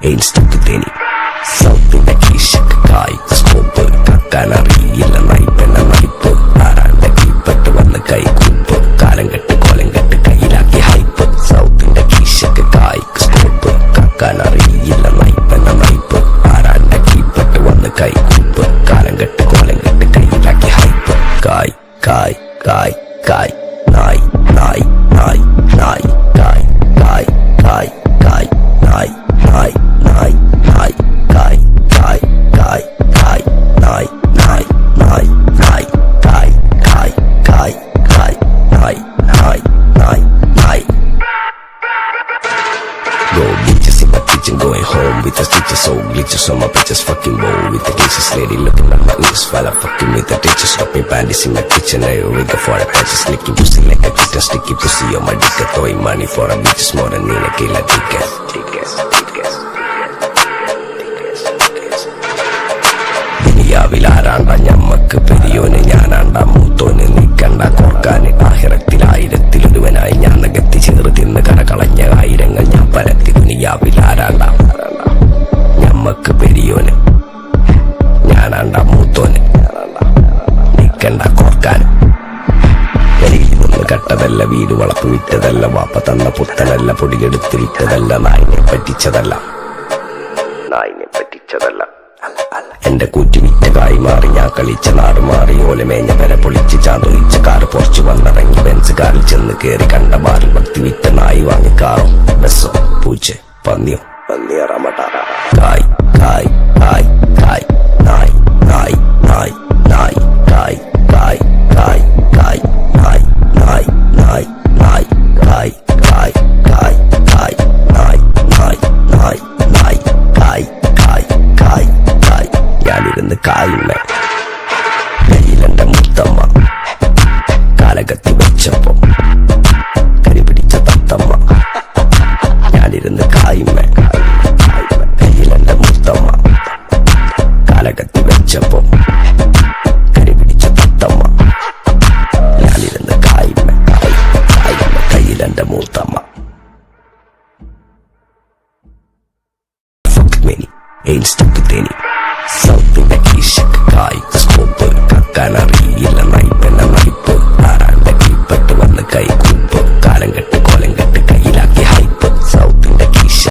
ain't stupid any. Something that kishak kai scope kakkanariyilla naipena naipu aranda keepattu vanna kai kupu kalangattu kolangattu kayilaki hype. Something that kishak kai scope kakkanariyilla naipena naipu aranda keepattu vanna kai kupu kalangattu kolangattu kayilaki hype. Kai kai kai kai nai nai nai nai kai kai kai kai nai nai nai nai kai kai kai kai nai nai nai nai kai kai kai kai nai nai nai nai. Go bitches in my kitchen, going home with the stitches, so glitches on my bitches, fucking bow with the dishes, lady looking at my ears while I'm fucking with the ditches, stopping panties in my kitchen, I rig for a patches, licking pussy like a chicken, sticky pussy on my dick, throwing money for a bitches more than in a killer tickets. ദുനിയാവിലാരാണ്ട ഞമ്മക്ക് പെരിയോന് ഞാനാണ്ട മൂത്തോന് നിക്കണ്ട കോർക്കാന് ആഹിറത്തിലായിരത്തിലൊരുവനായി ഞാൻ നകത്തി ചേർ തിന്ന് കരകളഞ്ഞ ആയിരങ്ങൾ ഞാൻ പരത്തി. ദുനിയാവിലാരാണ്ട ഞമ്മക്ക് പെരിയോന് ഞാനാണ്ട മൂത്തോന് നിക്കണ്ട കോർക്കാന്. വെളിയിൽ നിന്ന് കട്ടതല്ല, വീട് വളപ്പ് വിറ്റതല്ല, വാപ്പ തന്ന പുത്തനല്ല, പൊടിയെടുത്ത് വിറ്റതല്ല, നായിനെ പറ്റിച്ചതല്ല. എന്റെ കൂറ്റുവിറ്റ കായി മാറി ഞാൻ കളിച്ച നാട് മാറി, ഓലമേഞ്ഞ പെര പൊളിച്ച് ചാന്തൊഴിച്ച കാറ് പോർച്ച് വന്നിറങ്ങി ബെൻസ് കാറിൽ ചെന്ന് കേറി കണ്ട ബാറിൽ ഭക്തി വിറ്റ നായി വാങ്ങി കാറോ ബസ്സോ പൂച്ച പന്നിയോ പന്നിയറമട്ട. കായ് കായ് കായ് കായ് നായ് നായ് നായ് നായ് കായ് കായ് കായ് കായ് നായ് നായ് നായ് നായ് കായ് കായ് കായ് കായ് നായ് നായ് നായ് നായ് കായ് കായ് കായ് കായ്. ഞാനിരുന്ന് കായുണ്ണ കയ്യിലെന്റെ മുത്തമ്മ കാലകത്തി വെച്ചപ്പോ കരിപിടിച്ച തത്തമ്മ. ഞാനിരുന്ന് കായുമ്മ കയ്യിലെന്റെ മുത്തമ്മ കാലകത്തി വെച്ചപ്പോ കരിപിടിച്ച തത്തമ്മ. ഞാനിരുന്ന് കായുമ്മ കയ്യിലെന്റെ മൂത്തമ്മ. Fuck many, ain't stupid any. Something that kishak kai scope kakkanariyilla naipena naipu aranda keepattu vanna kai